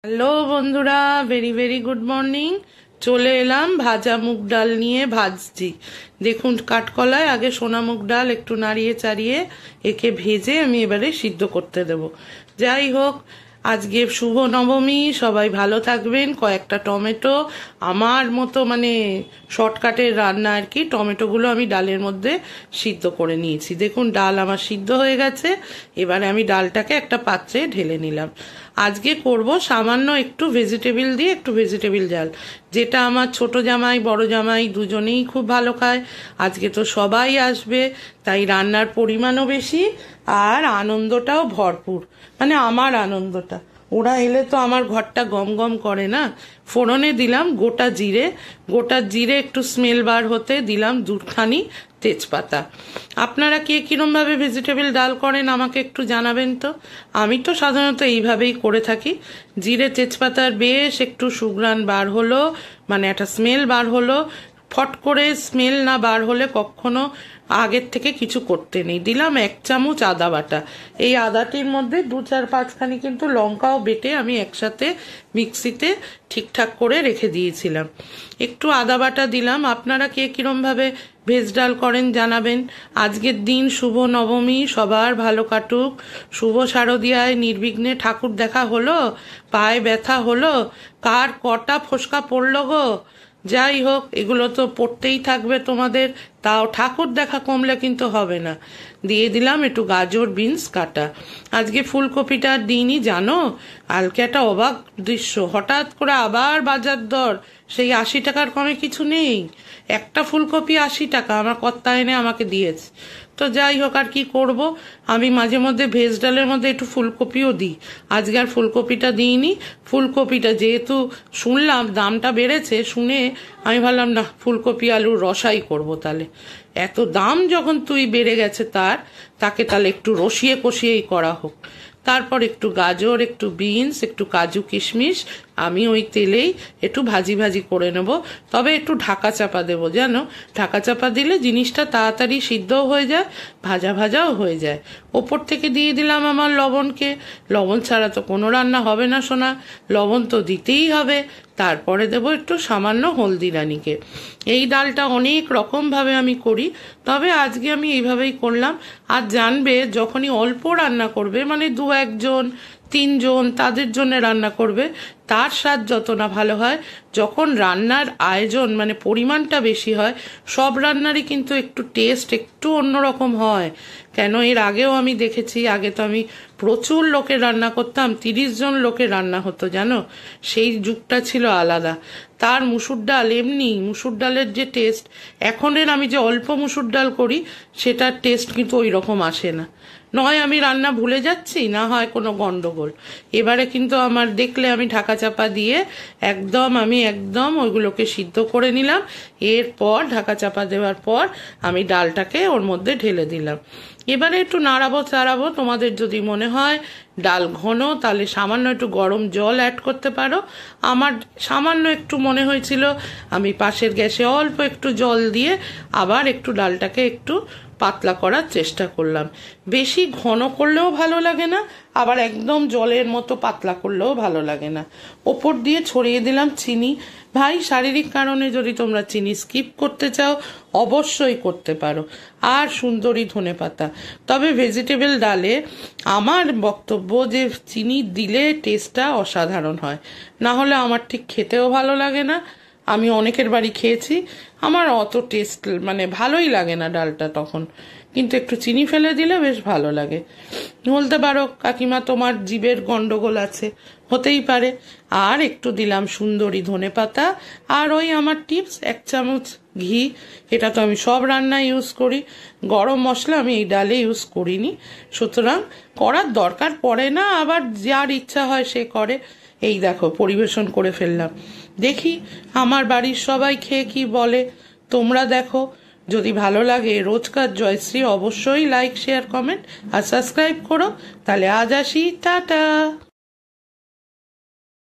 Hello বন্ধুরা, very very good morning. চলে এলাম ভাজা মুগ ডাল নিয়ে। ভাজছি, দেখুন কাঠকলায় আগে সোনা মুগ ডাল একটু নাড়িয়ে চাড়িয়ে একে ভেজে আমি এবারে সিদ্ধ করতে দেব। যাই হোক, আজকে শুভ নবমী, সবাই ভালো থাকবেন। কয়েকটা টমেটো, আমার মতো মানে শর্টকাটের রান্না আর কি, টমেটোগুলো আমি ডালের মধ্যে সিদ্ধ করে নিয়েছি। দেখুন ডাল আমার সিদ্ধ হয়ে গেছে। এবারে আমি ডালটাকে একটা পাত্রে ঢেলে নিলাম। আজকে করব সামান্য একটু ভেজিটেবিল দিয়ে একটু ভেজিটেবিল ডাল, যেটা আমার ছোট জামাই বড় জামাই দুজনেই খুব ভালো খায়। আজকে তো সবাই আসবে, তাই রান্নার পরিমাণও বেশি আর আনন্দটাও ভরপুর। মানে আমার আনন্দটা, ওরা এলে তো আমার ঘরটা গম গম করে না। ফোড়নে দিলাম গোটা জিরে একটু স্মেল বার হতে দিলাম দুখানি তেজপাতা। আপনারা কে কিরম ভাবে ভেজিটেবল ডাল করেন আমাকে একটু জানাবেন তো। আমি তো সাধারণত এইভাবেই করে থাকি। জিরে তেজপাতার বেশ একটু সুঘ্রাণ বার হলো, মানে একটা স্মেল বার হলো। ফট করে স্মেল না বার হলে কখনো আগের থেকে কিছু করতে নেই। দিলাম 1 চামচ আদা বাটা। এই আদাটির মধ্যে 2-4-5 কিন্তু লঙ্কাও বেটে আমি একসাথে মিক্সিতে ঠিকঠাক করে রেখে দিয়েছিলাম। একটু আদা বাটা দিলাম। আপনারা কে কিরম ভাবে ভেজ ডাল করেন জানাবেন। আজকের দিন শুভ নবমী, সবার ভালো কাটুক। শুভ শারদিয়ায় নির্বিঘ্নে ঠাকুর দেখা হলো, পায়ে ব্যথা হলো, কার কটা ফোসকা পড়লো গো। যাই হোক, এগুলো তো পড়তেই থাকবে তোমাদের, তাও ঠাকুর দেখা কমলে কিন্তু হবে না। দিয়ে দিলাম একটু গাজর বিনস কাটা। আজকে ফুলকপিটা দিইনি জানো। কালকে একটা অবাক দৃশ্য, হঠাৎ করে আবার বাজার দর সেই 80 টাকার কমে কিছু নেই। একটা ফুলকপি 80 টাকা আমার কর্তা এনে আমাকে দিয়েছে। তো যাই হোক, আর কি করব, আমি মাঝে মধ্যে ভেজ ডালের মধ্যে একটু ফুলকপিও দিই। আজকে আর ফুলকপিটা দিইনি। ফুলকপিটা যেহেতু শুনলাম দামটা বেড়েছে, শুনে আমি ভাবলাম না, ফুলকপি আলুর রসাই করব। তাহলে এত দাম যখন বেড়ে গেছে তাকে তাহলে একটু রসিয়ে কষিয়েই করা হোক। তারপর একটু গাজর, একটু বিনস, একটু কাজু কিশমিশ আমি ওই তেলেই একটু ভাজি ভাজি করে নেব। তবে একটু ঢাকা চাপা দেবো, জানো। ঢাকা চাপা দিলে জিনিসটা তাড়াতাড়ি সিদ্ধও হয়ে যায়, ভাজা ভাজাও হয়ে যায়। ওপর থেকে দিয়ে দিলাম আমার লবণকে। লবণ ছাড়া তো কোনো রান্না হবে না সোনা, লবণ তো দিতেই হবে। তারপরে দেব একটু সামান্য হলদি রানীকে। এই ডালটা অনেক রকমভাবে আমি করি, তবে আজকে আমি এইভাবেই করলাম। আর জানবে, যখনই অল্প রান্না করবে, মানে 2-1 জন 3 জন তাদের জন্য রান্না করবে, তার স্বাদ যত না ভালো হয় যখন রান্নার আয়োজন মানে পরিমাণটা বেশি হয়। সব রান্নারই কিন্তু একটু টেস্ট একটু অন্যরকম হয়। কেন, এর আগেও আমি দেখেছি। আগে তো আমি প্রচুর লোকের রান্না করতাম, 30 জন লোকের রান্না হতো জানো। সেই যুগটা ছিল আলাদা। তার মুসুর ডাল, এমনি মুসুর ডালের যে টেস্ট, এখনের আমি যে অল্প মুসুর ডাল করি সেটার টেস্ট কিন্তু ওই রকম আসে না। নয় আমি রান্না ভুলে যাচ্ছি, না হয় কোনো গন্ডগোল। এবারে কিন্তু আমার দেখলে আমি ঢাকা চাপা দিয়ে একদম ওইগুলোকে সিদ্ধ করে নিলাম। এরপর ঢাকা চাপা দেওয়ার পর আমি ডালটাকে ওর মধ্যে ঢেলে দিলাম। এবারে একটু নাড়াবো চাড়াবো। তোমাদের যদি মনে হয় ডাল ঘন, তাহলে সামান্য একটু গরম জল অ্যাড করতে পারো। আমার সামান্য একটু মনে হয়েছিল, আমি পাশের গ্যাসে অল্প একটু জল দিয়ে আবার একটু ডালটাকে একটু পাতলা করার চেষ্টা করলাম। বেশি ঘন করলেও ভালো লাগে না, আবার একদম জলের মতো পাতলা করলেও ভালো লাগে না। ওপর দিয়ে ছড়িয়ে দিলাম চিনি। ভাই, শারীরিক কারণে যদি তোমরা চিনি স্কিপ করতে চাও অবশ্যই করতে পারো। আর সুন্দরী ধনেপাতা। তবে ভেজিটেবল ডালে আমার বক্তব্য যে চিনি দিলে টেস্টটা অসাধারণ হয়, না হলে আমার ঠিক খেতেও ভালো লাগে না। আমি অনেকের বাড়ি খেয়েছি, আমার অত টেস্ট মানে ভালোই লাগে না ডালটা তখন, কিন্তু একটু চিনি ফেলে দিলে বেশ ভালো লাগে। বলতে পারো কাকিমা তোমার জিভের গন্ডগোল আছে, হতেই পারে। আর একটু দিলাম সুন্দরী ধনেপাতা। আর ওই আমার টিপস, 1 চামচ ঘি। এটা তো আমি সব রান্নায় ইউজ করি। গরম মশলা আমি এই ডালে ইউজ করিনি, সুতরাং করার দরকার পড়ে না। আবার যার ইচ্ছা হয় সে করে। এই দেখো, পরিবেশন করে ফেললাম। দেখি আমার বাড়ির সবাই খেয়ে কি বলে। তোমরা দেখো, যদি ভালো লাগে রোজকার জয়শ্রী অবশ্যই লাইক শেয়ার কমেন্ট আর সাবস্ক্রাইব করো। তাহলে আজ আসি, টাটা।